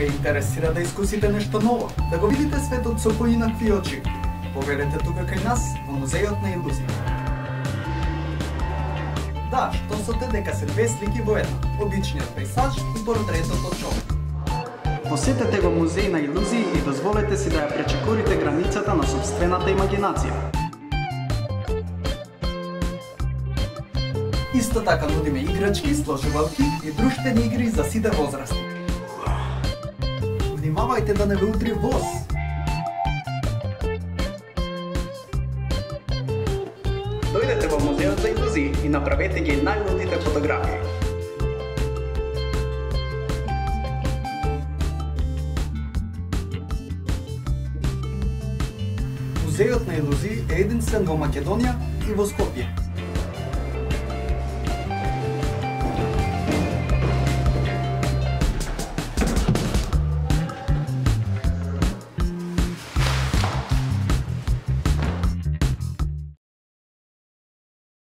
Ве интересира да искусите нешто ново, да го видите светот со поинакви очи? Поверете тука кај нас во Музејот на илузиите. Да, што сте дека се две слики во една, обичниот пейзаж и портретот од човек. Посетете го Музеј на илузии и дозволете си да ја пречекорите границата на сопствената имагинација. Исто така нудиме играчки, сложувалки и друштвени игри за сите возрасти. Внимавајте да не ве удри воз! Дојдете во Музејот за илузии и направете ги најлудите фотографии. Музејот на илузии е единствен во Македонија и во Скопје.